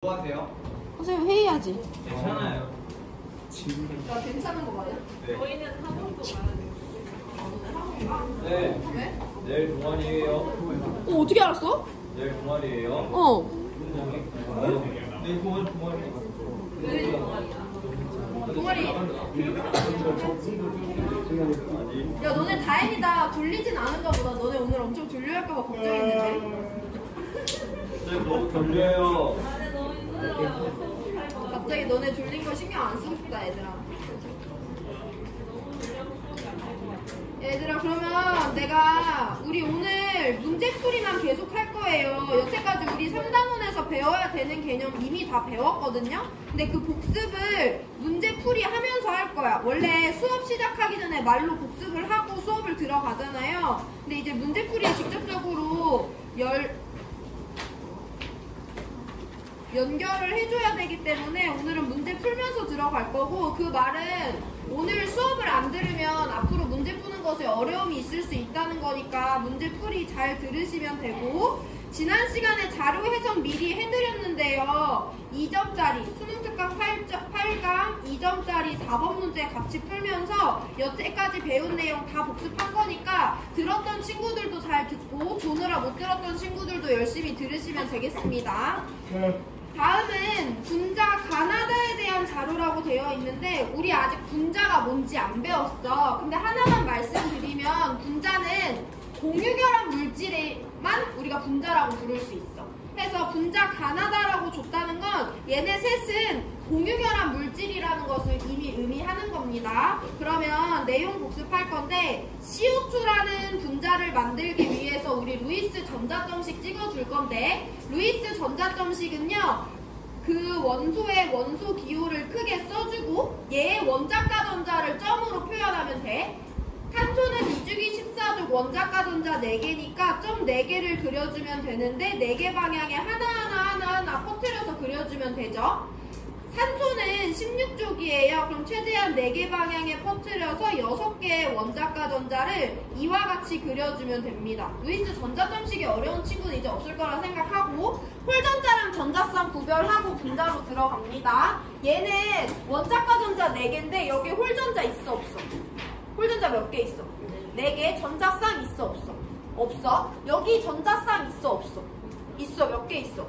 뭐 하세요? 선생님 회의하지. 괜찮아요. 나 괜찮은 거 맞아? 네. 저희는 학원도 가야 돼요. 네. 왜? 내일 동아리예요. 어떻게 알았어? 내일 동아리예요. 내일 동아리. 왜 동아리? 야 너네 다행이다. 졸리진 않은가 보다. 너네 오늘 엄청 졸려할까봐 걱정했는데. 쌤 너무 졸려요. 나는 너무 힘들어요. 갑자기 너네 졸린 거 신경 안 쓰고 싶다 얘들아. 얘들아 그러면 내가 우리 오늘 문제풀이만 계속 할 거예요. 여태까지 우리 3단원에서 배워야 되는 개념 이미 다 배웠거든요. 근데 그 복습을 문제풀이 하면서 할 거야. 원래 수업 시작하기 전에 말로 복습을 하고 수업을 들어가잖아요. 근데 이제 문제풀이에 직접적으로 연결을 해줘야 되기 때문에 오늘은 문제 풀면서 들어갈 거고, 그 말은 오늘 수업을 안 들으면 앞으로 문제 푸는 것에 어려움이 있을 수 있다는 거니까 문제 풀이 잘 들으시면 되고, 지난 시간에 자료 해석 미리 해드렸는데요. 2점짜리 수능특강 8강 2점짜리 4번 문제 같이 풀면서 여태까지 배운 내용 다 복습한 거니까 들었던 친구들도 잘 듣고 조느라 못 들었던 친구들도 열심히 들으시면 되겠습니다. 다음은 분자 가나다에 대한 자료라고 되어 있는데 우리 아직 분자가 뭔지 안 배웠어. 근데 하나만 말씀드리면 분자는 공유결합 물질에만 우리가 분자라고 부를 수 있어. 그래서 분자 가나다라고 줬다는 건 얘네 셋은 공유결합 물질이라는 것을 이미 의미하는 겁니다. 그러면 내용 복습할 건데 CO2라는 분자를 만들기 위해서 우리 루이스 전자점식 찍어줄 건데, 루이스 전자점식은요 그 원소의 원소 기호를 크게 써주고 얘의 원자가 전자를 점으로 표현하면 돼. 탄소는 2주기 14족 원자가 전자 4개니까 점 4개를 그려주면 되는데 4개 방향에 하나하나 퍼뜨려서 그려주면 되죠. 산소는 16족이에요. 그럼 최대한 4개 방향에 퍼뜨려서 6개의 원자가 전자를 이와 같이 그려주면 됩니다. 루이스 전자점식이 어려운 친구는 이제 없을 거라 생각하고, 홀전자랑 전자쌍 구별하고 분자로 들어갑니다. 얘는 원자가 전자 4개인데 여기 홀전자 있어 없어? 홀전자 몇 개 있어? 4개. 전자쌍 있어 없어? 없어. 여기 전자쌍 있어 없어? 있어. 몇 개 있어?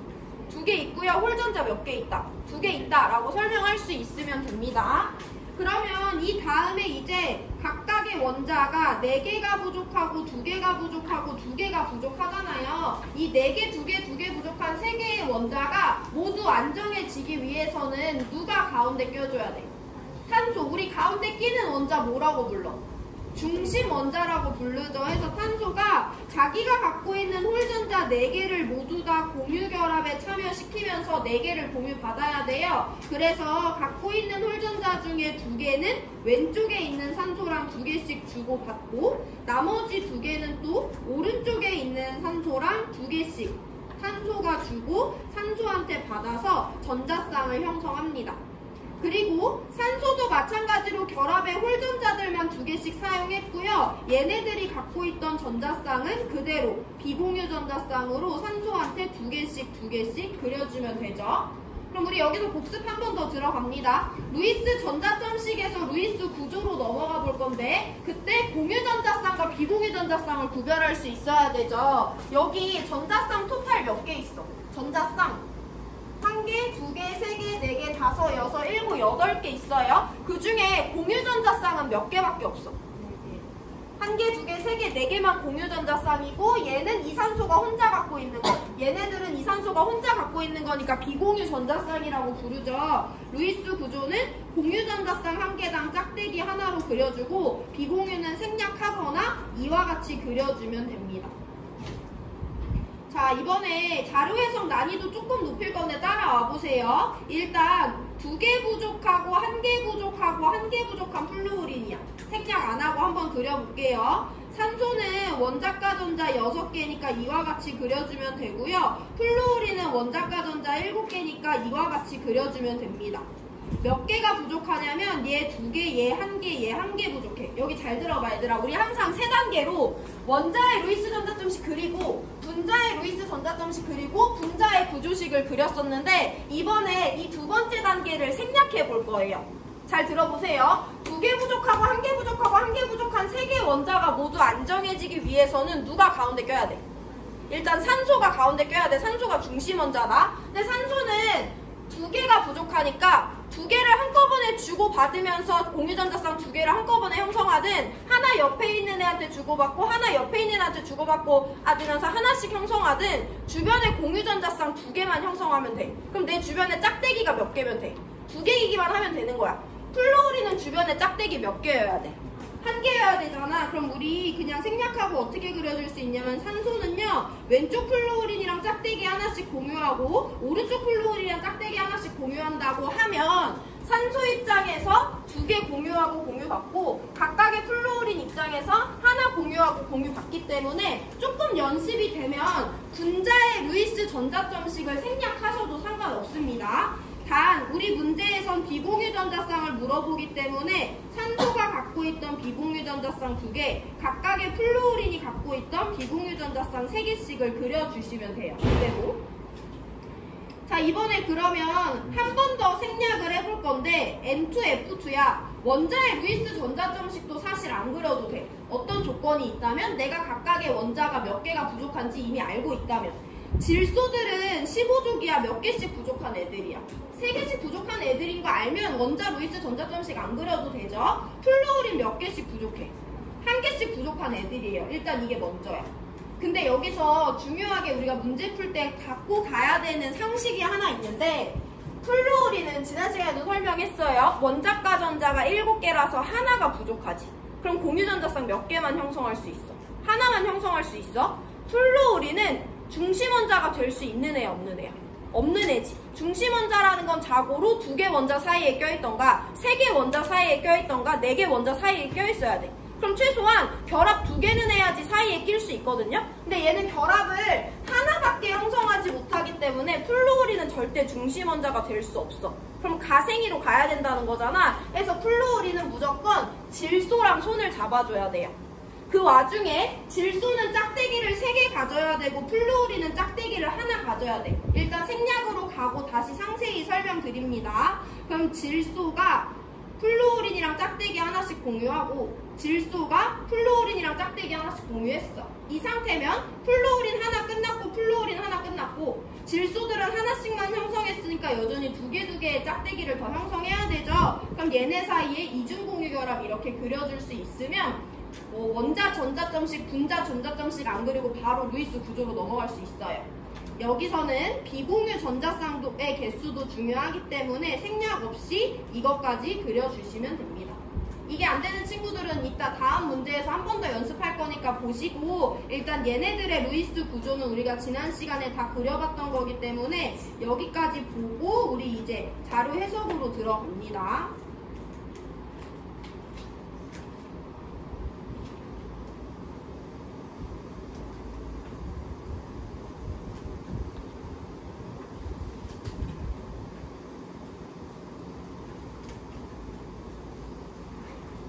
2개 있고요. 홀전자 몇 개 있다? 2개 있다 라고 설명할 수 있으면 됩니다. 그러면 이 다음에 이제 각각의 원자가 4개가 부족하고 2개가 부족하고 2개가 부족하잖아요. 이 4개, 2개 부족한 3개의 원자가 모두 안정해지기 위해서는 누가 가운데 껴줘야 돼? 탄소. 우리 가운데 끼는 원자 뭐라고 불러? 중심 원자라고 부르죠. 해서 탄소가 자기가 갖고 있는 홀전자 4개를 모두 다 공유결합에 참여시키면서 4개를 공유받아야 돼요. 그래서 갖고 있는 홀전자 중에 2개는 왼쪽에 있는 산소랑 2개씩 주고받고, 나머지 2개는 또 오른쪽에 있는 산소랑 2개씩 탄소가 주고 산소한테 받아서 전자쌍을 형성합니다. 그리고 산소도 마찬가지로 결합의 홀전자들만 2개씩 사용했고요. 얘네들이 갖고 있던 전자쌍은 그대로 비공유 전자쌍으로 산소한테 2개씩 그려주면 되죠. 그럼 우리 여기서 복습 한 번 더 들어갑니다. 루이스 전자점식에서 루이스 구조로 넘어가 볼 건데, 그때 공유 전자쌍과 비공유 전자쌍을 구별할 수 있어야 되죠. 여기 전자쌍 토탈 몇 개 있어? 전자쌍 1개, 2개, 3개, 4개, 5, 6, 7, 8개 있어요. 그 중에 공유전자쌍은 몇 개밖에 없어? 1개, 2개, 3개, 4개만 공유전자쌍이고, 얘는 이산소가 혼자 갖고 있는 거. 얘네들은 이산소가 혼자 갖고 있는 거니까 비공유전자쌍이라고 부르죠. 루이스 구조는 공유전자쌍 1개당 짝대기 하나로 그려주고, 비공유는 생략하거나 이와 같이 그려주면 됩니다. 자, 이번에 자료 해석 난이도 조금 높일 건데 따라와 보세요. 일단 2개 부족하고 1개 부족하고 1개 부족한 플루오린이야. 생략 안 하고 한번 그려볼게요. 산소는 원자가 전자 6개니까 이와 같이 그려주면 되고요. 플루오린은 원자가 전자 7개니까 이와 같이 그려주면 됩니다. 몇 개가 부족하냐면 얘 2개, 얘 1개, 얘 1개 부족해. 여기 잘 들어봐 얘들아. 우리 항상 3단계로 원자의 루이스 전자점식 그리고 분자의 루이스 전자점식 그리고 분자의 구조식을 그렸었는데 이번에 이 2번째 단계를 생략해 볼 거예요. 잘 들어보세요. 2개 부족하고 1개 부족하고 1개 부족한 3개 원자가 모두 안정해지기 위해서는 누가 가운데 껴야 돼? 일단 산소가 가운데 껴야 돼. 산소가 중심 원자다. 근데 산소는 2개가 부족하니까 2개를 한꺼번에 주고받으면서 공유전자쌍 2개를 한꺼번에 형성하든 하나 옆에 있는 애한테 주고받고 하나 옆에 있는 애한테 주고받고 하면서 하나씩 형성하든 주변에 공유전자쌍 2개만 형성하면 돼. 그럼 내 주변에 짝대기가 몇 개면 돼? 2개이기만 하면 되는 거야. 플로우린은 주변에 짝대기 몇 개여야 돼? 1개여야 되잖아. 그럼 우리 그냥 생략하고 어떻게 그려줄 수 있냐면 산소는요 왼쪽 플로우린이랑 짝대기 하나씩 공유하고 오른쪽 플로우린이랑 짝대기 하나씩 공유한다고 하면 산소 입장에서 2개 공유하고 공유받고 각각의 플로우린 입장에서 하나 공유하고 공유받기 때문에 조금 연습이 되면 분자의 루이스 전자점식을 생략하셔도 상관없습니다. 단 우리 문제에선 비공유 전자쌍을 물어보기 때문에 산소가 갖고 있던 비공유 전자쌍 2개, 각각의 플로우린이 갖고 있던 비공유 전자쌍 3개씩을 그려주시면 돼요. 그대로. 자, 이번에 그러면 한 번 더 생략을 해볼 건데 N2F2야. 원자의 루이스 전자점식도 사실 안 그려도 돼. 어떤 조건이 있다면 내가 각각의 원자가 몇 개가 부족한지 이미 알고 있다면. 질소들은 15족이야. 몇 개씩 부족한 애들이야. 3개씩 부족한 애들인 거 알면 원자 루이스 전자점식 안 그려도 되죠. 플로우린 몇 개씩 부족해. 1개씩 부족한 애들이에요. 일단 이게 먼저야. 근데 여기서 중요하게 우리가 문제 풀 때 갖고 가야 되는 상식이 하나 있는데 플로우린은 지난 시간에도 설명했어요. 원자가 전자가 7개라서 하나가 부족하지. 그럼 공유전자쌍 몇 개만 형성할 수 있어? 하나만 형성할 수 있어? 플로우린은 중심원자가 될 수 있는 애야, 없는 애야? 없는 애지. 중심원자라는 건 자고로 2개 원자 사이에 껴있던가 3개 원자 사이에 껴있던가 4개 원자 사이에 껴있어야 돼. 그럼 최소한 결합 2개는 해야지 사이에 낄 수 있거든요. 근데 얘는 결합을 하나밖에 형성하지 못하기 때문에 플로우린은 절대 중심원자가 될 수 없어. 그럼 가생이로 가야 된다는 거잖아. 그래서 플로우린은 무조건 질소랑 손을 잡아줘야 돼요. 그 와중에 질소는 짝대기를 3개 가져야 되고 플로우린은 짝대기를 하나 가져야 돼. 일단 생략으로 가고 다시 상세히 설명드립니다. 그럼 질소가 플로우린이랑 짝대기 하나씩 공유하고 질소가 플로우린이랑 짝대기 하나씩 공유했어. 이 상태면 플로우린 하나 끝났고 플로우린 하나 끝났고 질소들은 하나씩만 형성했으니까 여전히 2개의 짝대기를 더 형성해야 되죠. 그럼 얘네 사이에 이중 공유 결합 이렇게 그려줄 수 있으면 원자 전자점식, 분자 전자점식 안 그리고 바로 루이스 구조로 넘어갈 수 있어요. 여기서는 비공유 전자쌍의 개수도 중요하기 때문에 생략 없이 이것까지 그려주시면 됩니다. 이게 안 되는 친구들은 이따 다음 문제에서 한 번 더 연습할 거니까 보시고 일단 얘네들의 루이스 구조는 우리가 지난 시간에 다 그려봤던 거기 때문에 여기까지 보고 우리 이제 자료 해석으로 들어갑니다.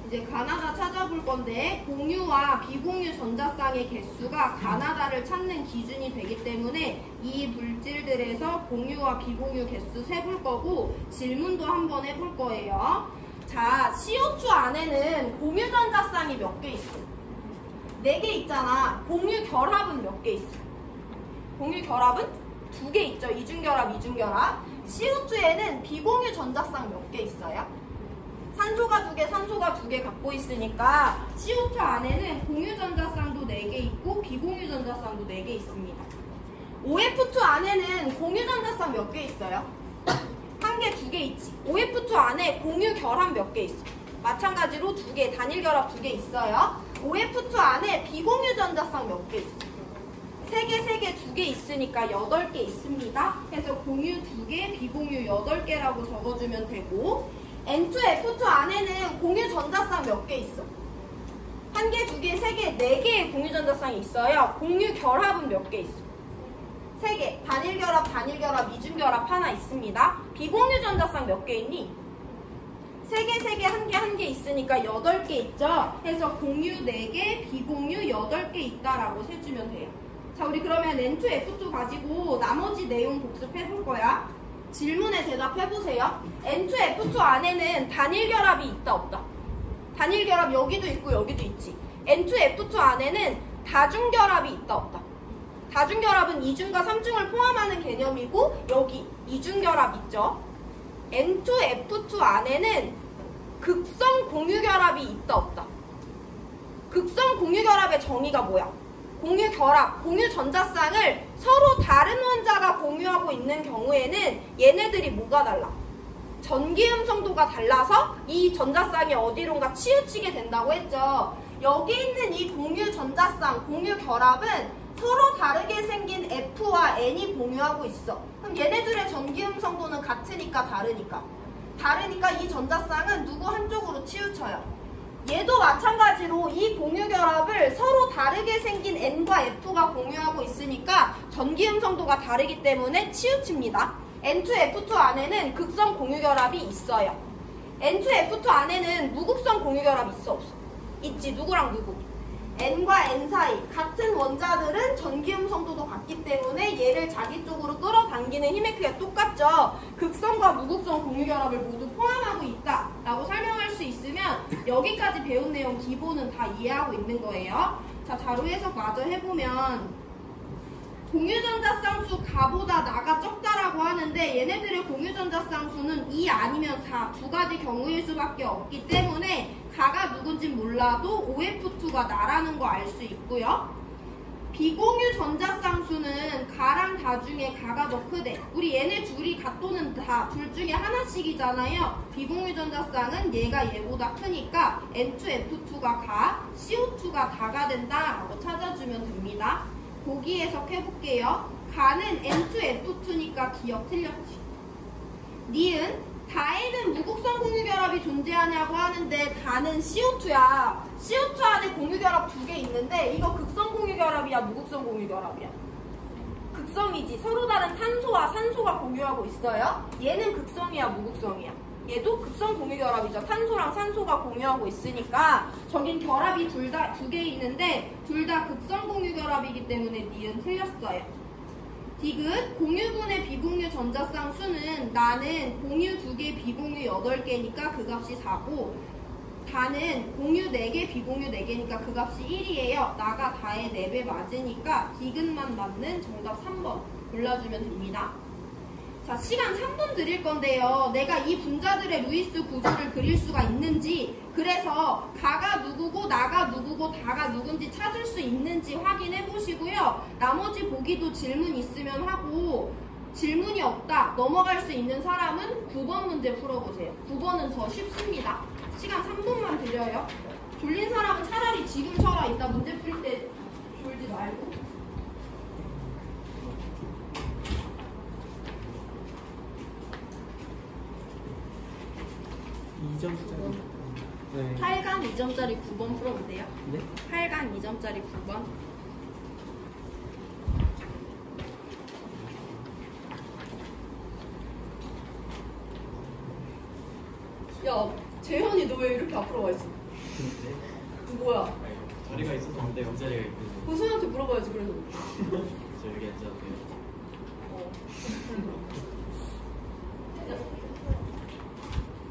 이제 가나다 찾아볼 건데 공유와 비공유 전자쌍의 개수가 가나다를 찾는 기준이 되기 때문에 이 물질들에서 공유와 비공유 개수 세볼 거고 질문도 한번 해볼 거예요. 자, CO2 안에는 공유 전자쌍이 몇 개 있어? 4개 있잖아. 공유 결합은 몇 개 있어? 공유 결합은 2개 있죠. 이중결합, 이중결합. CO2에는 비공유 전자쌍 몇 개 있어요? 산소가 2개, 산소가 2개 갖고 있으니까 CO2 안에는 공유 전자쌍도 4개 있고 비공유 전자쌍도 4개 있습니다. OF2 안에는 공유 전자쌍 몇 개 있어요? 1개, 2개 있지. OF2 안에 공유 결합 몇 개 있어? 마찬가지로 2개, 단일 결합 2개 있어요. OF2 안에 비공유 전자쌍 몇 개 있어? 3개, 3개, 2개 있으니까 8개 있습니다. 그래서 공유 2개, 비공유 8개라고 적어주면 되고 N2F2 안에는 공유 전자쌍 몇 개 있어? 1개, 2개, 3개, 4개의 공유 전자쌍이 있어요. 공유 결합은 몇 개 있어? 3개. 단일 결합, 이중 결합 하나 있습니다. 비공유 전자쌍 몇 개 있니? 3개, 1개 있으니까 8개 있죠? 해서 공유 4개, 비공유 8개 있다라고 세주면 돼요. 자, 우리 그러면 N2F2 가지고 나머지 내용 복습해 볼 거야. 질문에 대답해 보세요. N2F2 안에는 단일 결합이 있다, 없다? 단일 결합 여기도 있고 여기도 있지. N2F2 안에는 다중 결합이 있다, 없다? 다중 결합은 이중과 삼중을 포함하는 개념이고 여기 이중 결합 있죠? N2F2 안에는 극성 공유 결합이 있다, 없다? 극성 공유 결합의 정의가 뭐야? 공유 결합, 공유 전자쌍을 서로 다른 원자가 공유하고 있는 경우에는 얘네들이 뭐가 달라? 전기 음성도가 달라서 이 전자쌍이 어디론가 치우치게 된다고 했죠. 여기 있는 이 공유 전자쌍, 공유 결합은 서로 다르게 생긴 F와 N이 공유하고 있어. 그럼 얘네들의 전기 음성도는 같으니까 다르니까 이 전자쌍은 누구 한쪽으로 치우쳐요. 얘도 마찬가지로 이 공유 결합을 서로 다르게 생긴 N과 F가 공유하고 있으니까 전기 음성도가 다르기 때문에 치우칩니다. N2F2 안에는 극성 공유 결합이 있어요. N2F2 안에는 무극성 공유 결합 있어, 없어? 있지. 누구랑 누구? N과 N 사이 같은 원자들은 전기 음성도도 같기 때문에 얘를 자기 쪽으로 끌어당기는 힘의 크기가 똑같죠. 극성과 무극성 공유 결합을 모두 포함하고 있다 라고 설명할 수 있으면 여기까지 배운 내용 기본은 다 이해하고 있는 거예요. 자, 자료 해석 마저 해보면 공유전자쌍수 가보다 나가 적다라고 하는데 얘네들의 공유전자쌍수는 2 아니면 4 두 가지 경우일 수밖에 없기 때문에 가가 누군진 몰라도 OF2가 나라는 거 알 수 있고요. 비공유 전자쌍수는 가랑 다 중에 가가 더 크대. 우리 얘네 둘이 가 또는 다 둘 중에 하나씩이잖아요. 비공유 전자쌍은 얘가 얘보다 크니까 N2F2가 가, CO2가 다가 된다라고 찾아주면 됩니다. 보기 해석해볼게요. 가는 N2F2니까 기억 틀렸지. 니은 다에는 무극성 공유결합이 존재하냐고 하는데 다는 CO2야. CO2 안에 공유결합 2개 있는데 이거 극성 공유결합이야, 무극성 공유결합이야? 극성이지. 서로 다른 탄소와 산소가 공유하고 있어요. 얘는 극성이야, 무극성이야? 얘도 극성 공유결합이죠. 탄소랑 산소가 공유하고 있으니까 저긴 결합이 둘 다 2개 있는데 둘 다 극성 공유결합이기 때문에 니은 틀렸어요. 디귿 공유분의 비공유 전자쌍 수는 나는 공유 2개, 비공유 8개니까 그 값이 4고 다는 공유 4개, 비공유 4개니까 그 값이 1이에요. 나가 다의 4배 맞으니까 디귿만 맞는 정답 3번 골라주면 됩니다. 자, 시간 3분 드릴 건데요. 내가 이 분자들의 루이스 구조를 그릴 수가 있는지, 그래서 가가 누구고 나가 누구고 다가 누군지 찾을 수 있는지 확인해 보시고요. 나머지 보기도 질문 있으면 하고 질문이 없다, 넘어갈 수 있는 사람은 9번 문제 풀어보세요. 9번은 더 쉽습니다. 시간 3분만 드려요. 졸린 사람은 차라리 지금 쳐라. 이따 문제 풀 때 졸지 말고. 네. 8간 2점짜리 9번 풀어보세요. 네? 8간 2점짜리 9번. 야, 재현이 너 왜 이렇게 앞으로 와 있어? 네. 뭐야? 자리가 있어서 안 돼요. 자리가 있고. 고소한테 물어봐야지, 그래서. 저 여기 앉아도 돼요.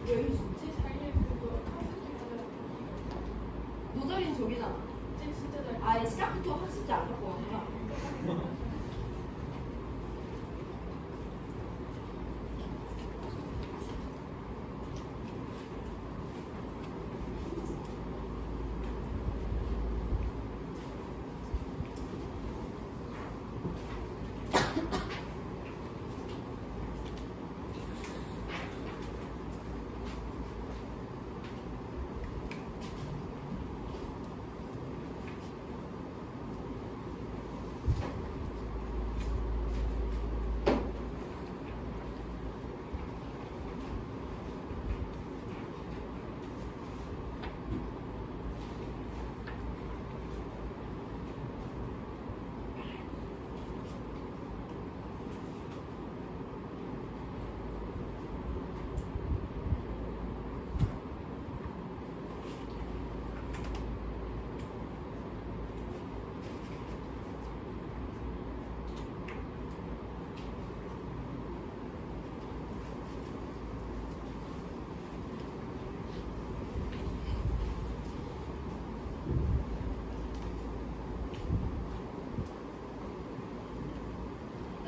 왜 이러지? 노자리는 저기잖아. 아예 시작부터 학습지 안 갖고 왔구나.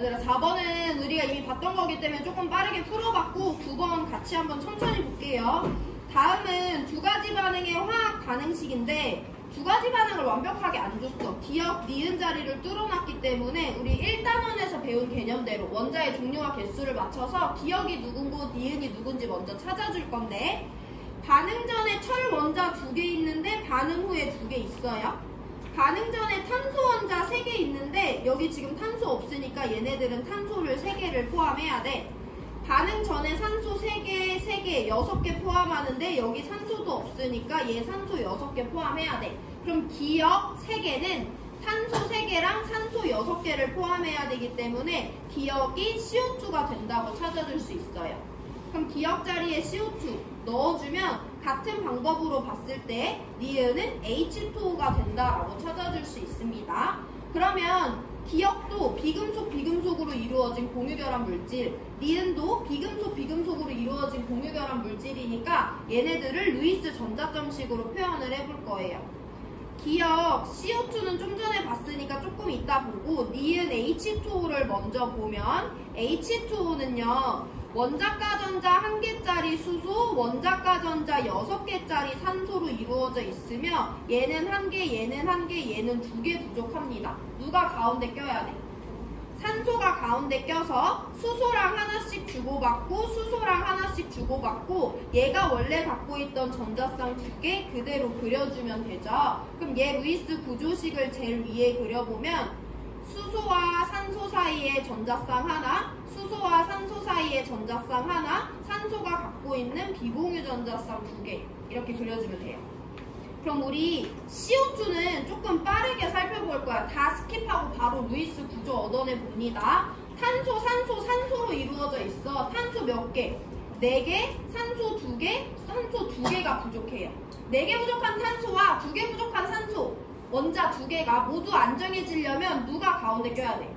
얘들아 4번은 우리가 이미 봤던 거기 때문에 조금 빠르게 풀어봤고 9번 같이 한번 천천히 볼게요. 다음은 두 가지 반응의 화학 반응식인데 두 가지 반응을 완벽하게 안 줬어. 기억, 니은 자리를 뚫어놨기 때문에 우리 1단원에서 배운 개념대로 원자의 종류와 개수를 맞춰서 기억이 누군고 니은이 누군지 먼저 찾아줄 건데 반응 전에 철 원자 2개 있는데 반응 후에 2개 있어요. 반응 전에 탄소 원자 3개 있는데 여기 지금 탄소 없으니까 얘네들은 탄소를 3개를 포함해야 돼. 반응 전에 산소 3개, 3개, 6개 포함하는데 여기 산소도 없으니까 얘 산소 6개 포함해야 돼. 그럼 기억 3개는 탄소 3개랑 산소 6개를 포함해야 되기 때문에 기억이 CO2가 된다고 찾아줄 수 있어요. 그럼 기억 자리에 CO2 넣어주면 같은 방법으로 봤을 때 니은은 H2O가 된다라고 찾아줄 수 있습니다. 그러면 기억도 비금속으로 이루어진 공유결합 물질, 니은도 비금속으로 이루어진 공유결합 물질이니까 얘네들을 루이스 전자점식으로 표현을 해볼 거예요. 기억 CO2는 좀 전에 봤으니까 조금 이따 보고 니은 H2O를 먼저 보면 H2O는요 원자가 전자 1개짜리 수소, 원자가 전자 6개짜리 산소로 이루어져 있으며 얘는 1개, 얘는 1개, 얘는 2개 부족합니다. 누가 가운데 껴야 돼? 산소가 가운데 껴서 수소랑 하나씩 주고받고 수소랑 하나씩 주고받고 얘가 원래 갖고 있던 전자쌍 2개 그대로 그려주면 되죠. 그럼 얘 루이스 구조식을 제일 위에 그려보면 수소와 산소 사이에 전자쌍 하나, 수소와 산소 사이에 전자쌍 하나, 산소가 갖고 있는 비공유 전자쌍 2개 이렇게 그려주면 돼요. 그럼 우리 CO2는 조금 빠르게 살펴볼 거야. 다 스킵하고 바로 루이스 구조 얻어내 봅니다. 탄소, 산소로 이루어져 있어. 탄소 몇 개? 4개, 산소 2개, 산소 2개가 부족해요. 4개 부족한 탄소와 2개 부족한 산소, 원자 2개가 모두 안정해지려면 누가 가운데 껴야 돼?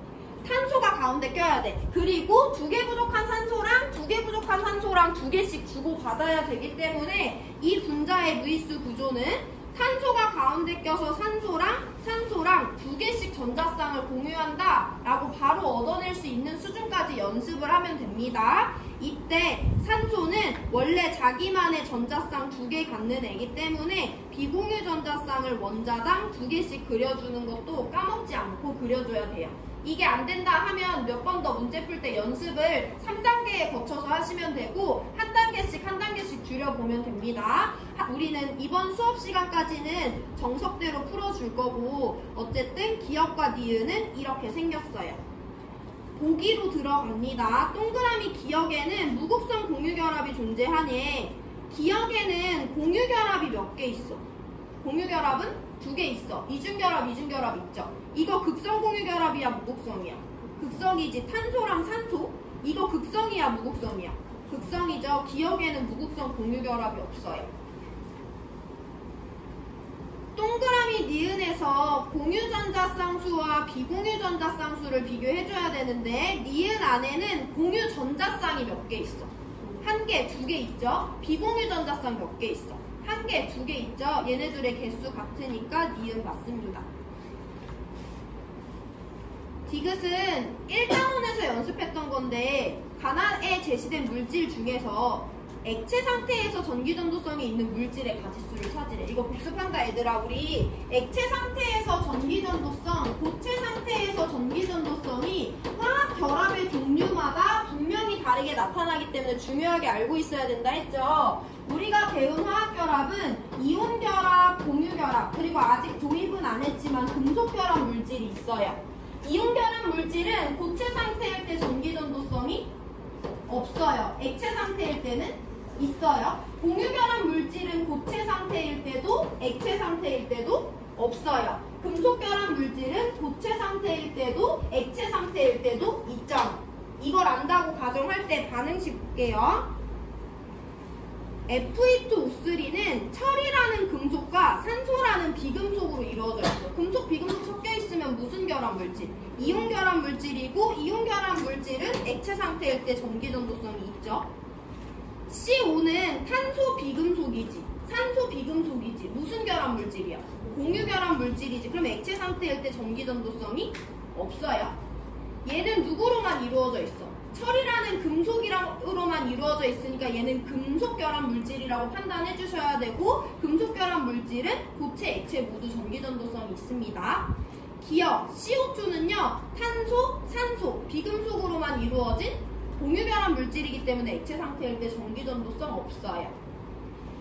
탄소가 가운데 껴야 돼. 그리고 2개 부족한 산소랑 2개 부족한 산소랑 2개씩 주고받아야 되기 때문에 이 분자의 루이스 구조는 탄소가 가운데 껴서 산소랑 2개씩 전자쌍을 공유한다 라고 바로 얻어낼 수 있는 수준까지 연습을 하면 됩니다. 이때 산소는 원래 자기만의 전자쌍 2개 갖는 애기 때문에 비공유 전자쌍을 원자당 2개씩 그려주는 것도 까먹지 않고 그려줘야 돼요. 이게 안 된다 하면 몇 번 더 문제 풀 때 연습을 3단계에 거쳐서 하시면 되고 한 단계씩 줄여보면 됩니다. 우리는 이번 수업 시간까지는 정석대로 풀어줄 거고 어쨌든 기억과 니은은 이렇게 생겼어요. 보기로 들어갑니다. 동그라미 기억에는 무극성 공유결합이 존재하니 기억에는 공유결합이 몇 개 있어? 공유결합은 2개 있어. 이중결합 있죠. 이거 극성 공유결합이야 무극성이야? 극성이지. 탄소랑 산소? 이거 극성이야 무극성이야? 극성이죠. 기억에는 무극성 공유결합이 없어요. 동그라미 니은에서 공유전자쌍수와 비공유전자쌍수를 비교해줘야 되는데 니은 안에는 공유전자쌍이 몇 개 있어? 1개, 2개 있죠? 비공유전자쌍 몇 개 있어? 1개, 2개 있죠? 얘네들의 개수 같으니까 니은 맞습니다. 디귿은 1단원에서 연습했던 건데 가나에 제시된 물질 중에서 액체 상태에서 전기전도성이 있는 물질의 가지수를 찾으래. 이거 복습한다 얘들아. 우리 액체 상태에서 전기전도성, 고체 상태에서 전기전도성이 화학 결합의 종류마다 분명히 다르게 나타나기 때문에 중요하게 알고 있어야 된다 했죠. 우리가 배운 화학결합은 이온결합, 공유결합, 그리고 아직 도입은 안 했지만 금속결합 물질이 있어요. 이온결합 물질은 고체 상태일 때 전기전도성이 없어요. 액체 상태일 때는 있어요. 공유결합 물질은 고체 상태일 때도 액체 상태일 때도 없어요. 금속결합 물질은 고체 상태일 때도 액체 상태일 때도 있죠. 이걸 안다고 가정할 때 반응식 볼게요. Fe2O3는 철이라는 금속과 산소라는 비금속으로 이루어져 있어. 금속, 비금속 섞여 있으면 무슨 결합 물질? 이온 결합 물질이고 이온 결합 물질은 액체 상태일 때 전기전도성이 있죠. CO5는 탄소 비금속이지. 산소 비금속이지. 무슨 결합 물질이야? 공유 결합 물질이지. 그럼 액체 상태일 때 전기전도성이 없어요. 얘는 누구로만 이루어져 있어? 철이라는 금속으로만 이루어져 있으니까 얘는 금속 결합 물질이라고 판단해 주셔야 되고, 금속 결합 물질은 고체, 액체 모두 전기 전도성이 있습니다. 기억 CO2는요 탄소, 산소, 비금속으로만 이루어진 공유 결합 물질이기 때문에 액체 상태일 때 전기 전도성 없어요.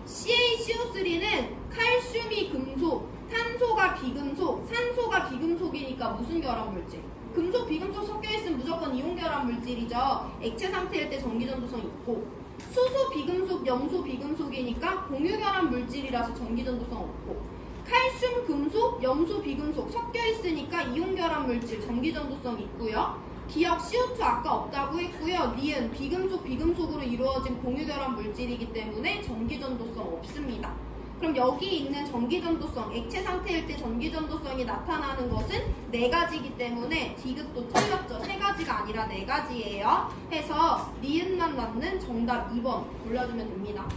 CaCO3는 칼슘이 금속, 탄소가 비금속, 산소가 비금속이니까 무슨 결합 물질? 금속, 비금속 섞여 있으면 무조건 이온 결합 물질이죠. 액체 상태일 때 전기 전도성 있고, 수소, 비금속, 염소, 비금속이니까 공유 결합 물질이라서 전기 전도성 없고, 칼슘, 금속, 염소, 비금속 섞여 있으니까 이온 결합 물질 전기 전도성 있고요. 기억 CO2 아까 없다고 했고요. 니은 비금속, 비금속으로 이루어진 공유 결합 물질이기 때문에 전기 전도성 없습니다. 그럼 여기 있는 전기 전도성, 액체 상태일 때 전기 전도성이 나타나는 것은 4가지이기 때문에 디귿도 틀렸죠. 3가지가 아니라 4가지예요. 해서 니은만 맞는 정답 2번 골라주면 됩니다.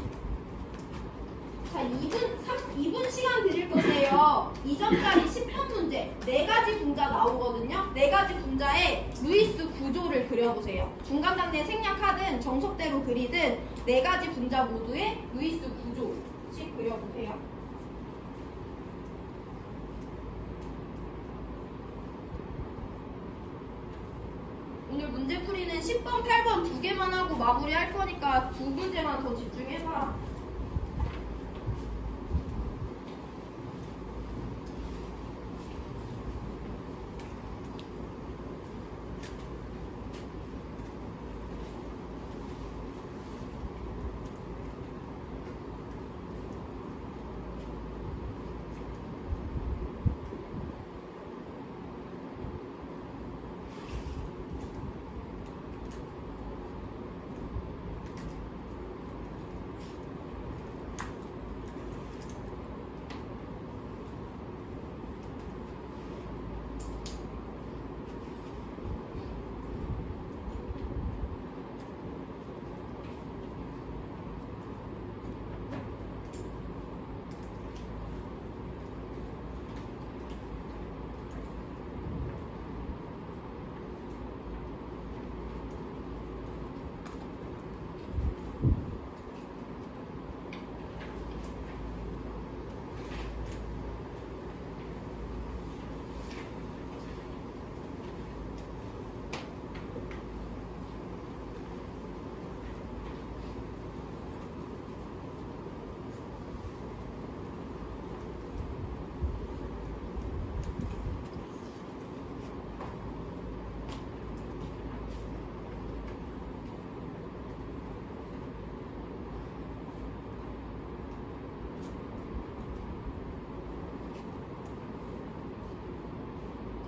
자, 2분 시간 드릴 거세요. 2점짜리 10번 문제. 4가지 분자 나오거든요. 4가지 분자의 루이스 구조를 그려보세요. 중간 단계 생략하든 정석대로 그리든 4가지 분자 모두의 루이스 구조씩 그려보세요. 오늘 문제풀이는 10번, 8번 2개만 하고 마무리할 거니까 2문제만 더 집중해봐.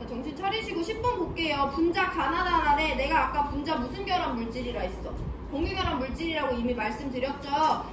정신 차리시고 10번 볼게요. 분자 가나다랄에 내가 아까 분자 무슨 결합 물질이라 했어? 공유 결합 물질이라고 이미 말씀드렸죠.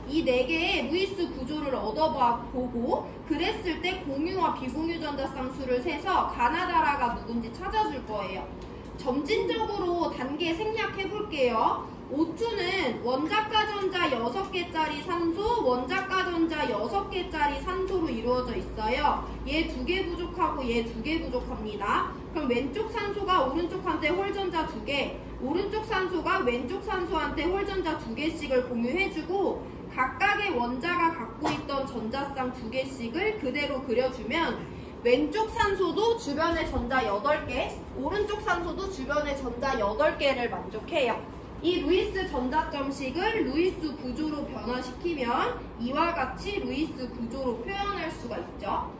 이 4개의 루이스 구조를 얻어보고 그랬을 때 공유와 비공유 전자쌍 수를 세서 가나다라가 누군지 찾아줄 거예요. 점진적으로 단계 생략해 볼게요. O2는 원자가 전자 6개짜리 산소, 원자가 전자 6개짜리 산소로 이루어져 있어요. 얘 2개 부족하고 얘 2개 부족합니다. 그럼 왼쪽 산소가 오른쪽한테 홀전자 2개, 오른쪽 산소가 왼쪽 산소한테 홀전자 2개씩을 공유해주고 각각의 원자가 갖고 있던 전자쌍 2개씩을 그대로 그려주면 왼쪽 산소도 주변에 전자 8개, 오른쪽 산소도 주변에 전자 8개를 만족해요. 이 루이스 전자점식을 루이스 구조로 변화시키면 이와 같이 루이스 구조로 표현할 수가 있죠.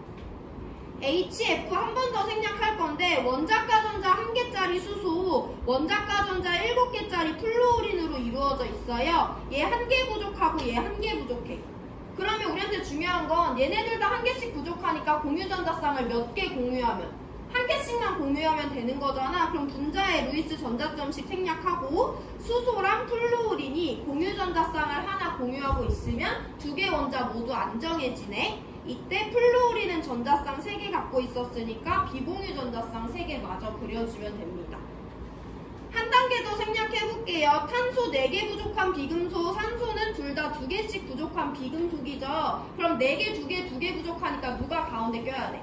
HF 한 번 더 생략할 건데 원자가 전자 1개짜리 수소, 원자가 전자 7개짜리 플루오린으로 이루어져 있어요. 얘 1개 부족하고 얘 1개 부족해. 그러면 우리한테 중요한 건 얘네들 다 1개씩 부족하니까 공유 전자쌍을 몇 개 공유하면 1개씩만 공유하면 되는 거잖아. 그럼 분자의 루이스 전자점식 생략하고 수소랑 플루오린이 공유 전자쌍을 하나 공유하고 있으면 2개 원자 모두 안정해지네. 이때 플루오린은 전자쌍 3개 갖고 있었으니까 비공유 전자쌍 3개 마저 그려주면 됩니다. 한 단계 더 생략해볼게요. 탄소 4개 부족한 비금속, 산소는 둘 다 2개씩 부족한 비금속이죠. 그럼 4개, 2개, 2개 부족하니까 누가 가운데 껴야 돼?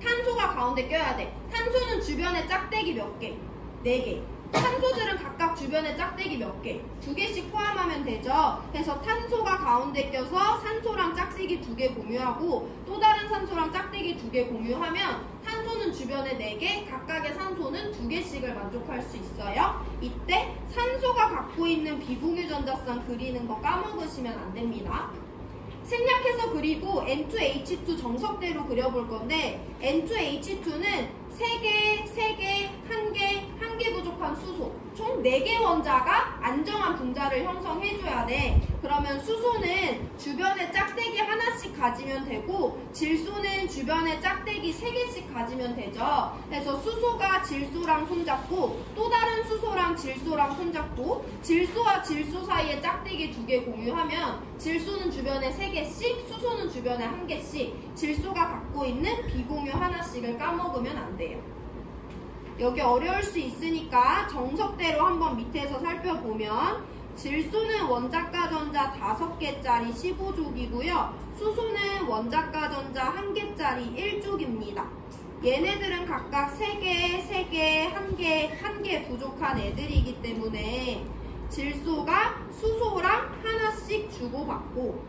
탄소가 가운데 껴야 돼. 탄소는 주변에 짝대기 몇 개? 4개. 탄소들은 각각 주변에 짝대기 몇 개? 2개씩 포함하면 되죠. 그래서 탄소가 가운데 껴서 산소랑 짝대기 2개 공유하고 또 다른 산소랑 짝대기 2개 공유하면 탄소는 주변에 4개, 각각의 산소는 2개씩을 만족할 수 있어요. 이때 산소가 갖고 있는 비공유 전자쌍 그리는 거 까먹으시면 안 됩니다. 생략해서 그리고 N2H2 정석대로 그려볼 건데 N2H2는 3개, 3개, 1개, 1개 부족한 수소 총 4개 원자가 안정한 분자를 형성해줘야 돼. 그러면 수소는 주변에 짝대기 하나씩 가지면 되고 질소는 주변에 짝대기 3개씩 가지면 되죠. 그래서 수소가 질소랑 손잡고 또 다른 수소랑 질소랑 손잡고 질소와 질소 사이에 짝대기 2개 공유하면 질소는 주변에 3개씩 수소는 주변에 1개씩 질소가 갖고 있는 비공유 하나씩을 까먹으면 안 돼요. 여기 어려울 수 있으니까 정석대로 한번 밑에서 살펴보면 질소는 원자가 전자 5개짜리 15족이고요. 수소는 원자가 전자 1개짜리 1족입니다. 얘네들은 각각 3개, 3개, 1개 부족한 애들이기 때문에 질소가 수소랑 하나씩 주고받고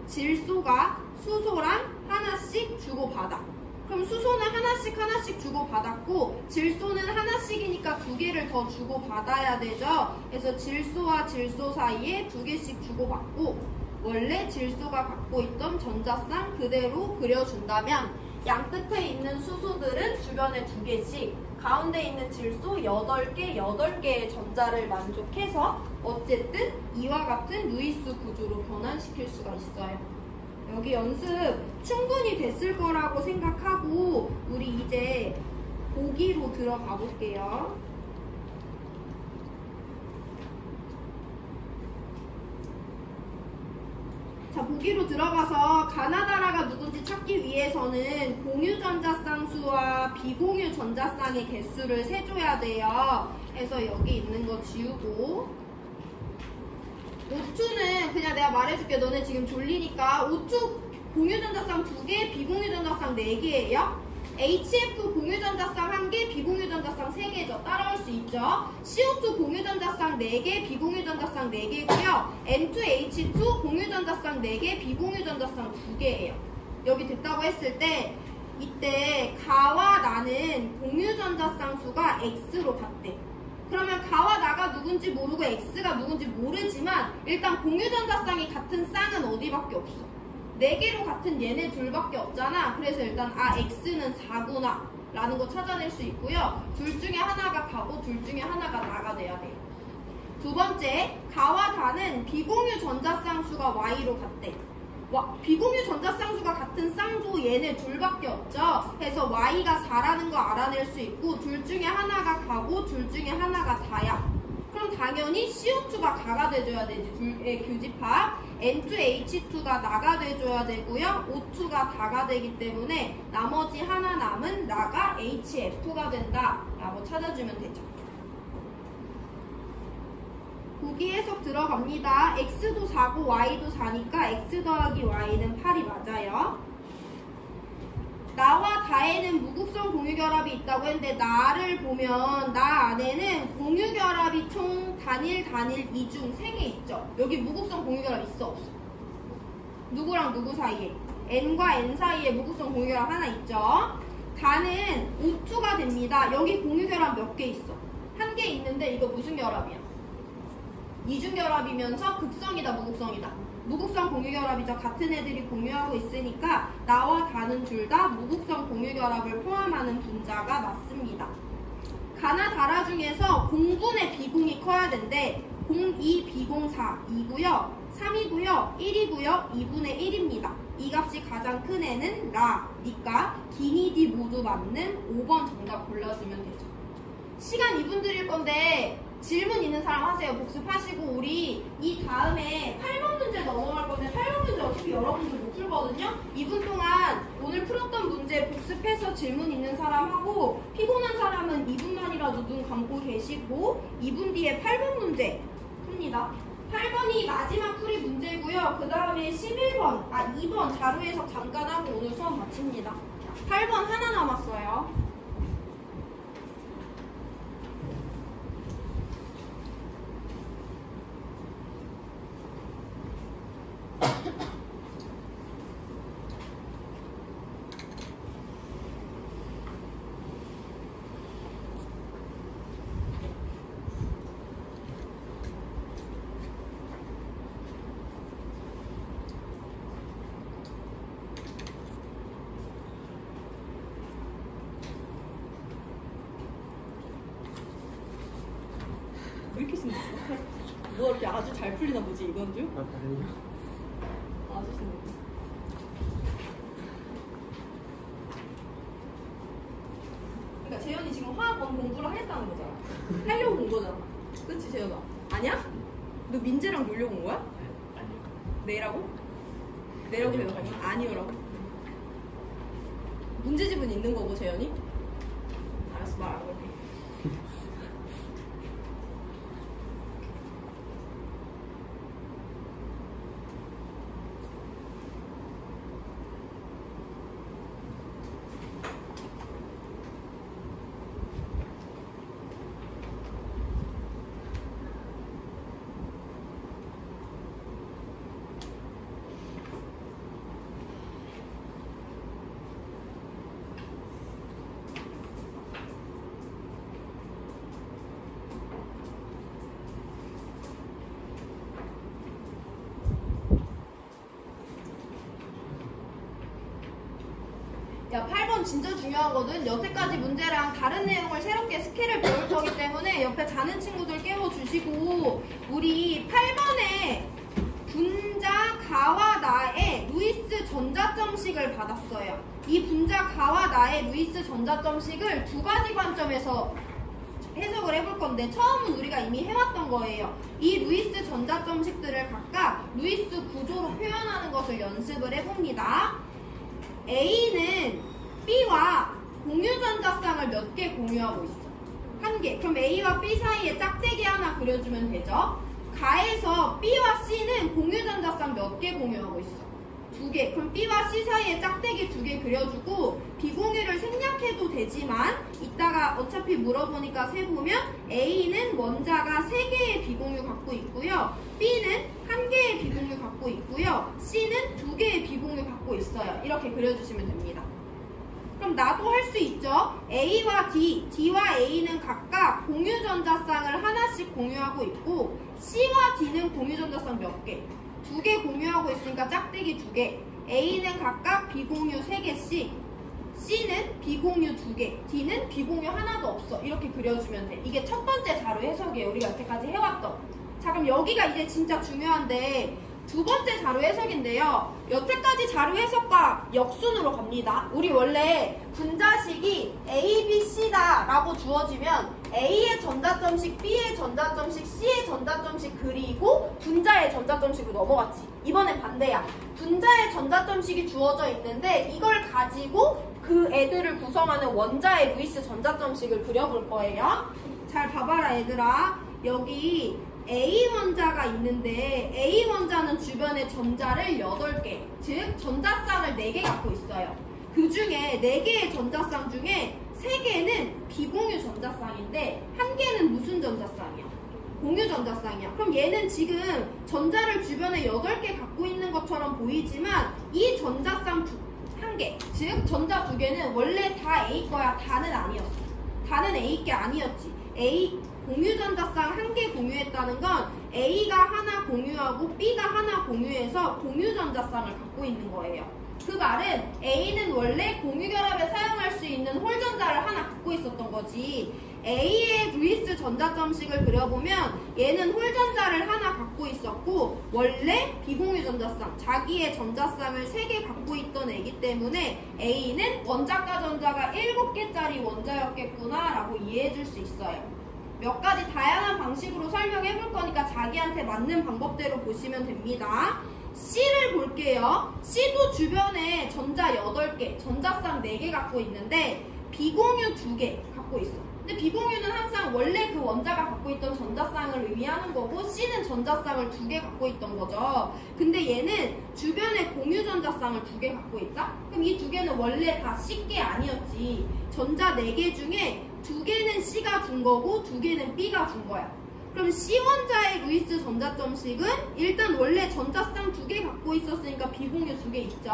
질소가 수소랑 하나씩 주고받아. 그럼 수소는 하나씩 주고받았고 질소는 하나씩이니까 2개를 더 주고받아야 되죠. 그래서 질소와 질소 사이에 2개씩 주고받고 원래 질소가 갖고 있던 전자쌍 그대로 그려준다면 양 끝에 있는 수소들은 주변에 2개씩 가운데 있는 질소 8개, 8개의 전자를 만족해서 어쨌든 이와 같은 루이스 구조로 변환시킬 수가 있어요. 여기 연습 충분히 됐을 거라고 생각하고 우리 이제 보기로 들어가 볼게요. 자, 보기로 들어가서 가나다라가 누군지 찾기 위해서는 공유 전자쌍수와 비공유 전자쌍의 개수를 세줘야 돼요. 그래서 여기 있는 거 지우고 O2는 그냥 내가 말해줄게. 너네 지금 졸리니까 O2 공유전자쌍 2개, 비공유전자쌍 4개예요. HF 공유전자쌍 1개, 비공유전자쌍 3개죠. 따라올 수 있죠. CO2 공유전자쌍 4개, 비공유전자쌍 4개고요. N2H2 공유전자쌍 4개, 비공유전자쌍 2개예요. 여기 됐다고 했을 때 이때 가와 나는 공유전자쌍 수가 X로 같대. 그러면 가와 나가 누군지 모르고 X가 누군지 모르지만 일단 공유전자쌍이 같은 쌍은 어디밖에 없어? 4개로 같은 얘네 둘밖에 없잖아. 그래서 일단 X는 4구나 라는 거 찾아낼 수 있고요. 둘 중에 하나가 가고 둘 중에 하나가 나가 돼야 돼요. 두 번째, 가와 다는 비공유 전자쌍수가 Y로 같대. 비공유 전자쌍수가 같은 쌍도 얘네 둘밖에 없죠. 그래서 Y가 4라는 거 알아낼 수 있고 둘 중에 하나가 가고 둘 중에 하나가 다야. 그럼 당연히 CO2가 가가 돼줘야 되지. 둘의 교집합. N2H2가 나가 돼줘야 되고요. O2가 다가 되기 때문에 나머지 하나 남은 나가 HF가 된다 라고 찾아주면 되죠. 보기 해석 들어갑니다. X도 4고 Y도 4니까 X 더하기 Y는 8이 맞아요. 나와 다에는 무극성 공유결합이 있다고 했는데 나를 보면 나 안에는 공유결합이 총 단일, 2중 3개 있죠. 여기 무극성 공유결합 있어 없어? 누구랑 누구 사이에? N과 N 사이에 무극성 공유결합 하나 있죠. 다는 O2가 됩니다. 여기 공유결합 몇 개 있어? 1개 있는데 이거 무슨 결합이야? 이중결합이면서 극성이다, 무극성이다? 무극성 공유결합이죠. 같은 애들이 공유하고 있으니까 나와 다는 둘 다 무극성 공유결합을 포함하는 분자가 맞습니다. 가나 다라 중에서 공분의 비공이 커야 된대. 02, 비공 4, 2고요. 3이고요. 1이고요. 2분의 1입니다. 이 값이 가장 큰 애는 라니까 기니 디 모두 맞는 5번 정답 골라주면 되죠. 시간 2분 드릴 건데 질문 있는 사람 하세요. 복습하시고 우리 이 다음에 8번 문제 넘어갈 건데 8번 문제 어차피 여러분들 못 풀거든요. 2분 동안 오늘 풀었던 문제 복습해서 질문 있는 사람하고 피곤한 사람은 2분만이라도 눈 감고 계시고 2분 뒤에 8번 문제 풉니다. 8번이 마지막 풀이 문제고요. 그 다음에 11번, 2번 자료 해석 잠깐 하고 오늘 수업 마칩니다. 8번 하나 남았어요. 신났어. 뭐 이렇게 아주 잘 풀리나 보지 이건 줄? 아, 다행이요. 아주 신났어. 그러니까 재현이 지금 화학원 공부를 하겠다는 거잖아. 하려고 온 거잖아. 그렇지 재현아? 아니야? 너 민재랑 놀려고 온 거야? 네, 아니요. 내라고? 내라고 대답하니? 아니요라고? 문제집은 있는 거고 재현이? 알았어 말 안 할게. 야 8번 진짜 중요하거든. 여태까지 문제랑 다른 내용을 새롭게 스킬을 배울 거기 때문에 옆에 자는 친구들 깨워주시고 우리 8번에 분자 가와 나의 루이스 전자점식을 받았어요. 이 분자 가와 나의 루이스 전자점식을 두 가지 관점에서 해석을 해볼 건데 처음은 우리가 이미 해왔던 거예요. 이 루이스 전자점식들을 각각 루이스 구조로 표현하는 것을 연습을 해봅니다. A는 B와 공유전자쌍을 몇 개 공유하고 있어? 한 개. 그럼 A와 B 사이에 짝대기 하나 그려주면 되죠? 가에서 B와 C는 공유전자쌍 몇 개 공유하고 있어? 두 개. 그럼 B와 C 사이에 짝대기 두 개 그려주고 비공유를 생략해도 되지만 이따가 어차피 물어보니까 세보면 A는 원자가 3개의 비공유 갖고 있고요. B는 1개의 비공유 갖고 있고요. C는 2개의 비공유 갖고 있어요. 이렇게 그려주시면 됩니다. 그럼 나도 할 수 있죠. A와 D, D와 A는 각각 공유전자쌍을 하나씩 공유하고 있고 C와 D는 공유전자쌍 몇 개? 2개 공유하고 있으니까 짝대기 2개. A는 각각 비공유 3개씩, C는 비공유 2개, D는 비공유 하나도 없어. 이렇게 그려주면 돼. 이게 첫 번째 자료 해석이에요. 우리가 여태까지 해왔던. 자, 그럼 여기가 이제 진짜 중요한데 두 번째 자료 해석인데요. 여태까지 자료 해석과 역순으로 갑니다. 우리 원래 분자식이 A, B, C다 라고 주어지면 A의 전자점식, B의 전자점식, C의 전자점식 그리고 분자의 전자점식으로 넘어갔지. 이번엔 반대야. 분자의 전자점식이 주어져 있는데 이걸 가지고 그 애들을 구성하는 원자의 루이스 전자점식을 그려볼 거예요. 잘 봐봐라 얘들아. 여기 A 원자가 있는데 A 원자는 주변에 전자를 8개, 즉 전자쌍을 4개 갖고 있어요. 그 중에 4개의 전자쌍 중에 3개는 비공유 전자쌍인데 1개는 무슨 전자쌍이야? 공유 전자쌍이야. 그럼 얘는 지금 전자를 주변에 8개 갖고 있는 것처럼 보이지만 이 전자쌍 1개, 즉 전자 2개는 원래 다 A 거야. 다는 아니었어. 다는 A 게 아니었지. A 공유전자쌍 1개 공유했다는 건 A가 하나 공유하고 B가 하나 공유해서 공유전자쌍을 갖고 있는 거예요. 그 말은 A는 원래 공유결합에 사용할 수 있는 홀전자를 하나 갖고 있었던 거지. A의 루이스 전자점식을 그려보면 얘는 홀전자를 하나 갖고 있었고 원래 비공유전자쌍, 자기의 전자쌍을 3개 갖고 있던 애기 때문에 A는 원자과 전자가 7개짜리 원자였겠구나 라고 이해해 줄 수 있어요. 몇 가지 다양한 방식으로 설명해 볼 거니까 자기한테 맞는 방법대로 보시면 됩니다. C를 볼게요. C도 주변에 전자 8개, 전자쌍 4개 갖고 있는데 비공유 2개 갖고 있어. 근데 비공유는 항상 원래 그 원자가 갖고 있던 전자쌍을 의미하는 거고 C는 전자쌍을 2개 갖고 있던 거죠. 근데 얘는 주변에 공유 전자쌍을 2개 갖고 있다? 그럼 이 2개는 원래 다 C 게 아니었지. 전자 4개 중에 2개는 C가 준 거고 2개는 B가 준 거야. 그럼 C원자의 루이스 전자점식은 일단 원래 전자쌍 2개 갖고 있었으니까 비공유 2개 있죠.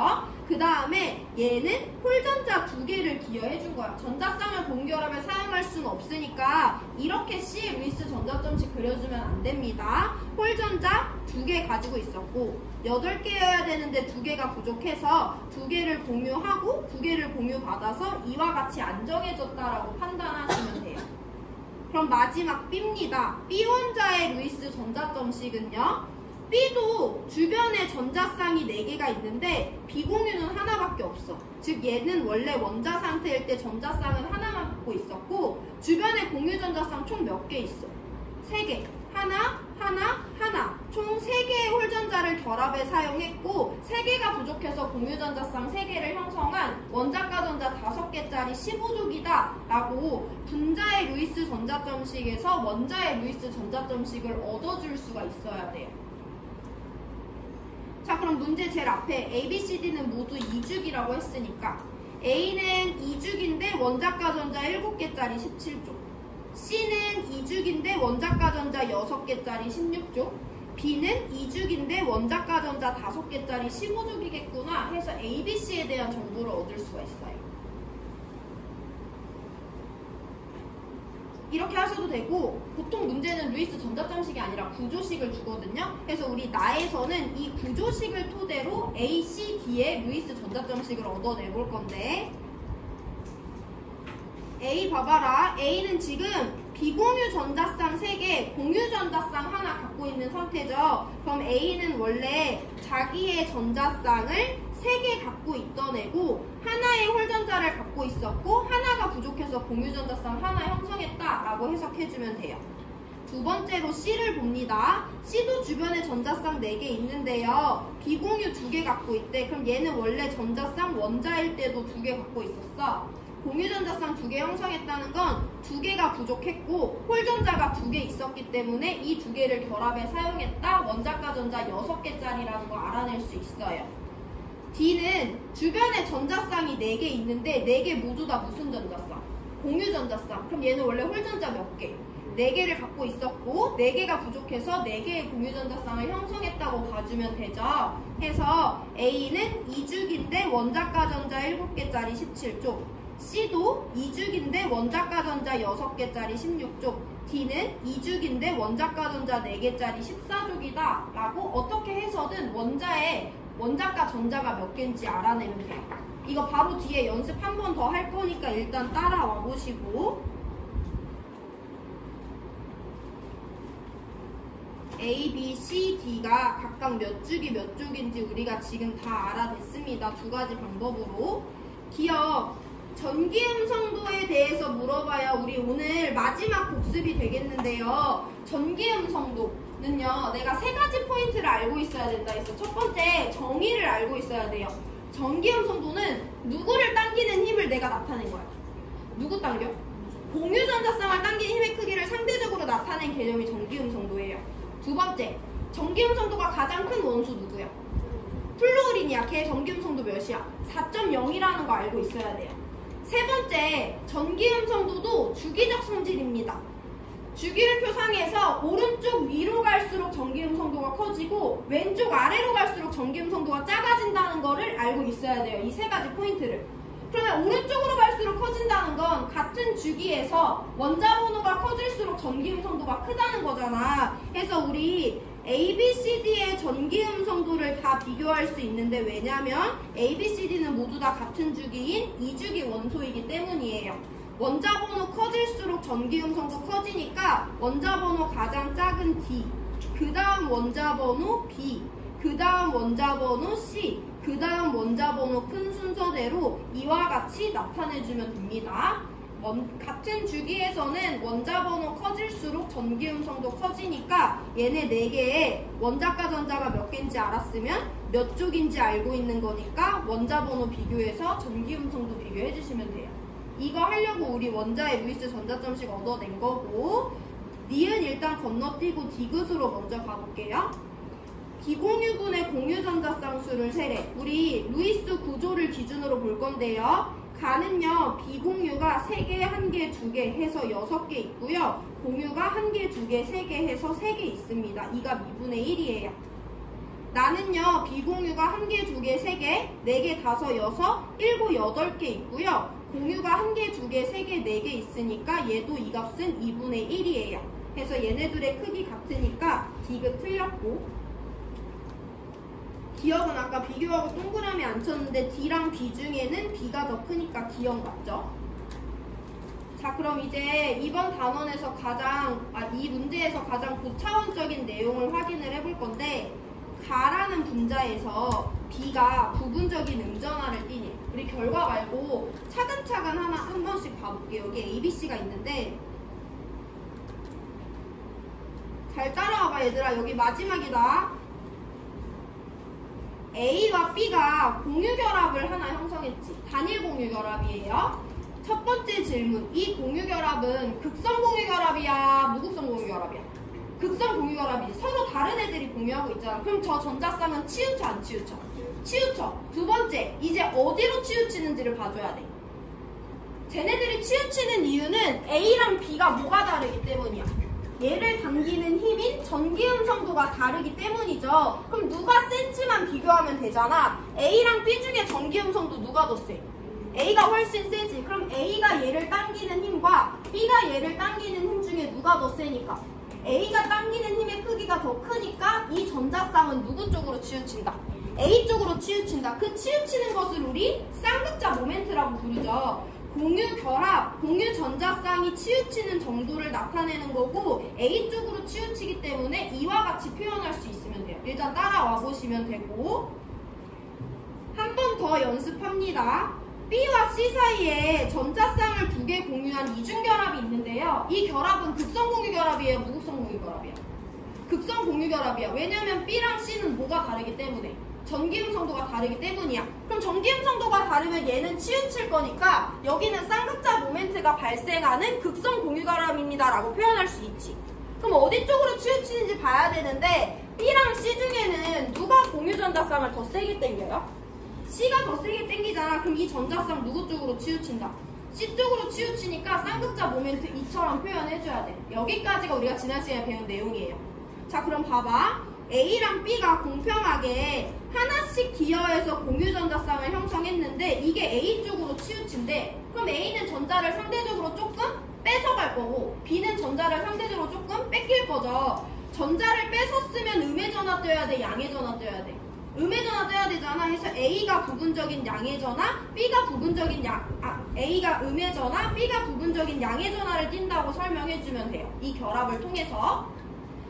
그 다음에 얘는 홀전자 2개를 기여해 준 거야. 전자쌍을 공유결합에 사용할 수는 없으니까 이렇게 C의 루이스 전자점식 그려주면 안 됩니다. 홀전자 2개 가지고 있었고 8개여야 되는데 2개가 부족해서 2개를 공유하고 2개를 공유받아서 이와 같이 안 정해졌다라고 판단하시면 돼요. 그럼 마지막 B입니다. B 원자의 루이스 전자점식은요. B도 주변에 전자쌍이 4개가 있는데 비공유는 하나밖에 없어. 즉 얘는 원래 원자 상태일 때 전자쌍은 하나만 갖고 있었고 주변에 공유 전자쌍 총 몇 개 있어? 3개. 하나, 총 3개의 홀전자를 결합에 사용했고 3개가 부족해서 공유전자쌍 3개를 형성한 원자과 전자 5개짜리 15족이다 라고 분자의 루이스 전자점식에서 원자의 루이스 전자점식을 얻어줄 수가 있어야 돼요. 자, 그럼 문제 제일 앞에 A, B, C, D는 모두 2죽이라고 했으니까 A는 2죽인데 원자과 전자 7개짜리 17족, C는 2죽인데 원자과 전자 6개짜리 16족, B는 2죽인데 원자과 전자 5개짜리 15족이겠구나 해서 A, B, C에 대한 정보를 얻을 수가 있어요. 이렇게 하셔도 되고 보통 문제는 루이스 전자점식이 아니라 구조식을 주거든요. 그래서 우리 나에서는 이 구조식을 토대로 A, C, D의 루이스 전자점식을 얻어내볼 건데 A 봐봐라. A는 지금 비공유 전자쌍 3개, 공유 전자쌍 하나 갖고 있는 상태죠. 그럼 A는 원래 자기의 전자쌍을 3개 갖고 있던 애고 하나의 홀전자를 갖고 있었고 하나가 부족해서 공유 전자쌍 하나 형성했다라고 해석해주면 돼요. 두 번째로 C를 봅니다. C도 주변에 전자쌍 4개 있는데요. 비공유 2개 갖고 있대. 그럼 얘는 원래 전자쌍 원자일 때도 2개 갖고 있었어. 공유전자쌍 2개 형성했다는 건 2개가 부족했고 홀전자가 2개 있었기 때문에 이 2개를 결합에 사용했다. 원자과 전자 6개짜리라는 거 알아낼 수 있어요. D는 주변에 전자쌍이 4개 있는데 4개 모두 다 무슨 전자쌍? 공유전자쌍. 그럼 얘는 원래 홀전자 몇 개? 4개를 갖고 있었고 4개가 부족해서 4개의 공유전자쌍을 형성했다고 봐주면 되죠. 해서 A는 2죽인데 원자과 전자 7개짜리 17족, C도 2죽인데 원자과 전자 6개짜리 16족, D는 2죽인데 원자과 전자 4개짜리 14족이다 라고 어떻게 해서든 원자과 전자가 몇 개인지 알아내면 돼요. 이거 바로 뒤에 연습 한 번 더 할 거니까 일단 따라와 보시고 A, B, C, D가 각각 몇 죽이 몇 쪽인지 우리가 지금 다 알아냈습니다. 2가지 방법으로. 기억, 전기음성도에 대해서 물어봐야 우리 오늘 마지막 복습이 되겠는데요. 전기음성도는요, 내가 3가지 포인트를 알고 있어야 된다 했어. 첫 번째, 정의를 알고 있어야 돼요. 전기음성도는 누구를 당기는 힘을 내가 나타낸 거야. 누구 당겨? 공유전자쌍을 당기는 힘의 크기를 상대적으로 나타낸 개념이 전기음성도예요. 두 번째, 전기음성도가 가장 큰 원소 누구야? 플루오린이야. 걔 전기음성도 몇이야? 4.0이라는 거 알고 있어야 돼요. 세 번째, 전기음성도도 주기적 성질입니다. 주기율표상에서 오른쪽 위로 갈수록 전기음성도가 커지고 왼쪽 아래로 갈수록 전기음성도가 작아진다는 거를 알고 있어야 돼요. 이 3가지 포인트를. 그러면 오른쪽으로 갈수록 커진다는 건 같은 주기에서 원자 번호가 커질수록 전기음성도가 크다는 거잖아. 그래서 우리 A, B, C, D의 전기음성도를 다 비교할 수 있는데 왜냐면 A, B, C, D는 모두 다 같은 주기인 2주기 원소이기 때문이에요. 원자 번호 커질수록 전기음성도 커지니까 원자 번호 가장 작은 D, 그 다음 원자 번호 B, 그 다음 원자 번호 C, 그 다음 원자 번호 큰 순서대로 이와 같이 나타내주면 됩니다. 같은 주기에서는 원자 번호 커질수록 전기음성도 커지니까 얘네 4개의 원자과 전자가 몇 개인지 알았으면 몇 쪽인지 알고 있는 거니까 원자 번호 비교해서 전기음성도 비교해 주시면 돼요. 이거 하려고 우리 원자의 루이스 전자점식 얻어낸 거고, 니은 일단 건너뛰고 디귿으로 먼저 가볼게요. 비공유군의 공유전자쌍수를 세래. 우리 루이스 구조를 기준으로 볼 건데요. 가는요, 비공유가 3개, 1개, 2개 해서 6개 있고요. 공유가 1개, 2개, 3개 해서 3개 있습니다. 이가 미분의 1이에요. 나는요, 비공유가 1개, 2개, 3개, 4개, 5, 6, 7, 8개 있고요. 공유가 1개, 2개, 3개, 4개 있으니까 얘도 이 값은 2분의 1이에요. 그래서 얘네들의 크기 같으니까 디귿 틀렸고, 기억은 아까 비교하고 동그라미 안 쳤는데 D랑 B 중에는 B가 더 크니까 기억 맞죠? 자, 그럼 이제 이번 단원에서 이 문제에서 가장 고차원적인 내용을 확인을 해볼 건데, 가라는 분자에서 B가 부분적인 음전화를 띠니, 우리 결과 말고 차근차근 한 번씩 봐볼게요. 여기 A, B, C가 있는데, 잘 따라와봐 얘들아. 여기 마지막이다. A와 B가 공유결합을 하나 형성했지. 단일 공유결합이에요. 첫 번째 질문. 이 공유결합은 극성 공유결합이야? 무극성 공유결합이야? 극성 공유결합이지. 서로 다른 애들이 공유하고 있잖아. 그럼 저 전자쌍은 치우쳐 안 치우쳐? 치우쳐. 두 번째. 이제 어디로 치우치는지를 봐줘야 돼. 쟤네들이 치우치는 이유는 A랑 B가 뭐가 다르기 때문이야. 얘를 당기는 힘인 전기음성도가 다르기 때문이죠. 그럼 누가 센지만 비교하면 되잖아. A랑 B 중에 전기음성도 누가 더 세? A가 훨씬 세지. 그럼 A가 얘를 당기는 힘과 B가 얘를 당기는 힘 중에 누가 더 세니까? A가 당기는 힘의 크기가 더 크니까 이 전자쌍은 누구 쪽으로 치우친다? A 쪽으로 치우친다. 그 치우치는 것을 우리 쌍극자 모멘트라고 부르죠. 공유결합, 공유전자쌍이 치우치는 정도를 나타내는 거고 A 쪽으로 치우치기 때문에 이와 같이 표현할 수 있으면 돼요. 일단 따라와 보시면 되고, 한 번 더 연습합니다. B와 C 사이에 전자쌍을 두 개 공유한 이중결합이 있는데요. 이 결합은 극성 공유결합이에요? 무극성 공유결합이에요? 극성 공유결합이야. 왜냐면 B랑 C는 뭐가 다르기 때문에? 전기음성도가 다르기 때문이야. 그럼 전기음성도가 다르면 얘는 치우칠 거니까 여기는 쌍극자 모멘트가 발생하는 극성 공유결합입니다 라고 표현할 수 있지. 그럼 어디 쪽으로 치우치는지 봐야 되는데, B랑 C 중에는 누가 공유전자쌍을 더 세게 당겨요? C가 더 세게 당기잖아. 그럼 이 전자쌍 누구 쪽으로 치우친다? C 쪽으로 치우치니까 쌍극자 모멘트 이처럼 표현해줘야 돼. 여기까지가 우리가 지난 시간에 배운 내용이에요. 자, 그럼 봐봐. A랑 B가 공평하게 하나씩 기여해서 공유전자쌍을 형성했는데 이게 A 쪽으로 치우친대. 그럼 A는 전자를 상대적으로 조금 뺏어갈 거고 B는 전자를 상대적으로 조금 뺏길 거죠. 전자를 뺏었으면 음의 전화 떠야 돼? 양의 전화 떠야 돼? 음의 전화 떠야 되잖아. 해서 A가 부분적인 양의 전화, B가 부분적인 A가 음의 전화, B가 부분적인 양의 전화를 띈다고 설명해주면 돼요. 이 결합을 통해서.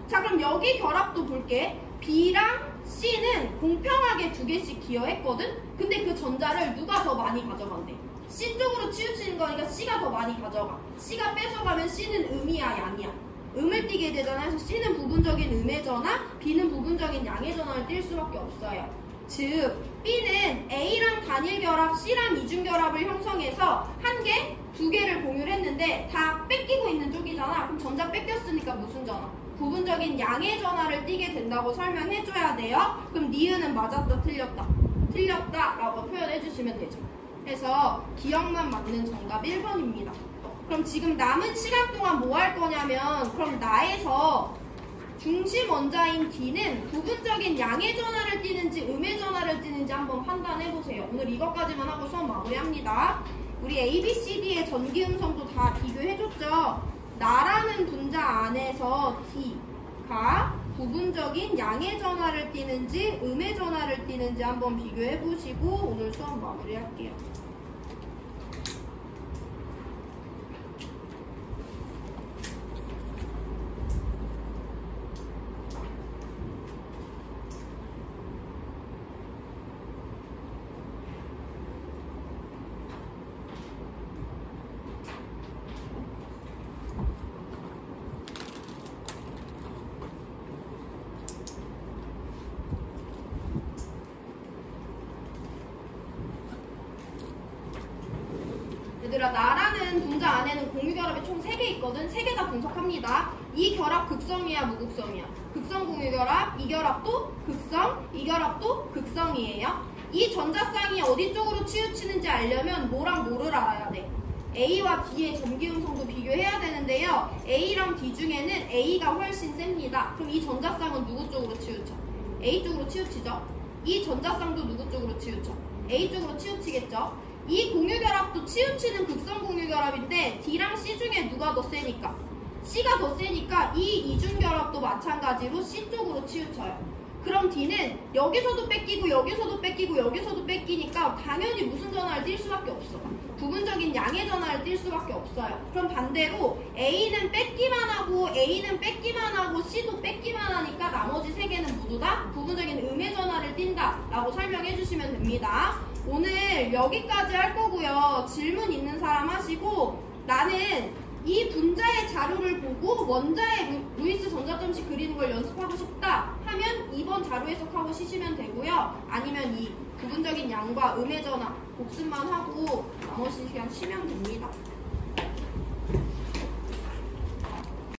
자, 그럼 여기 결합도 볼게. B랑 C는 공평하게 두 개씩 기여했거든? 근데 그 전자를 누가 더 많이 가져간대? C 쪽으로 치우치는 거니까 C가 더 많이 가져가. C가 뺏어가면 C는 음이야, 양이야? 음을 띠게 되잖아. 그래서 C는 부분적인 음의 전화, B는 부분적인 양의 전화를 띌 수밖에 없어요. 즉, B는 A랑 단일 결합, C랑 이중 결합을 형성해서 한 개, 두 개를 공유를 했는데 다 뺏기고 있는 쪽이잖아. 그럼 전자 뺏겼으니까 무슨 전화? 부분적인 양의 전화를 띠게 된다고 설명해줘야 돼요. 그럼 니은은 맞았다, 틀렸다? 틀렸다 라고 표현해주시면 되죠. 그래서 기억만 맞는 정답 1번입니다. 그럼 지금 남은 시간 동안 뭐 할 거냐면, 그럼 나에서 중심 원자인 D는 부분적인 양의 전화를 띠는지 음의 전화를 띠는지 한번 판단해보세요. 오늘 이것까지만 하고 수업 마무리합니다. 우리 A, B, C, D의 전기음성도 다 비교해줬죠? 나라는 분자 안에서 D가 부분적인 양의 전화를 띠는지 음의 전화를 띠는지 한번 비교해보시고 오늘 수업 마무리할게요. 얘들아, 나라는 분자 안에는 공유결합이 총 3개 있거든. 3개 다 분석합니다. 이 결합 극성이야, 무극성이야? 극성 공유결합, 이 결합도 극성, 이 결합도 극성이에요. 이 전자쌍이 어디 쪽으로 치우치는지 알려면 뭐랑 뭐를 알아야 돼? A와 D의 전기음성도 비교해야 되는데요. A랑 D 중에는 A가 훨씬 셉니다. 그럼 이 전자쌍은 누구 쪽으로 치우쳐? A 쪽으로 치우치죠. 이 전자쌍도 누구 쪽으로 치우쳐? A 쪽으로 치우치겠죠. 이 공유결합도 치우치는 극성 공유결합인데 D랑 C 중에 누가 더 세니까? C가 더 세니까 이 이중결합도 마찬가지로 C 쪽으로 치우쳐요. 그럼 D는 여기서도 뺏기고 여기서도 뺏기고 여기서도 뺏기니까 당연히 무슨 전화를 띌 수밖에 없어. 부분적인 양의 전화를 띌 수밖에 없어요. 그럼 반대로 A는 뺏기만 하고 A는 뺏기만 하고 C도 뺏기만 하니까 나머지 세 개는 모두 다 부분적인 음의 전화를 띈다 라고 설명해 주시면 됩니다. 오늘 여기까지 할 거고요. 질문 있는 사람 하시고, 나는 이 분자의 자료를 보고 원자의 루이스 전자점식 그리는 걸 연습하고 싶다 하면 2번 자료 해석하고 쉬시면 되고요. 아니면 이 부분적인 양과 음의 전화 복습만 하고 나머지 시간 쉬면 됩니다.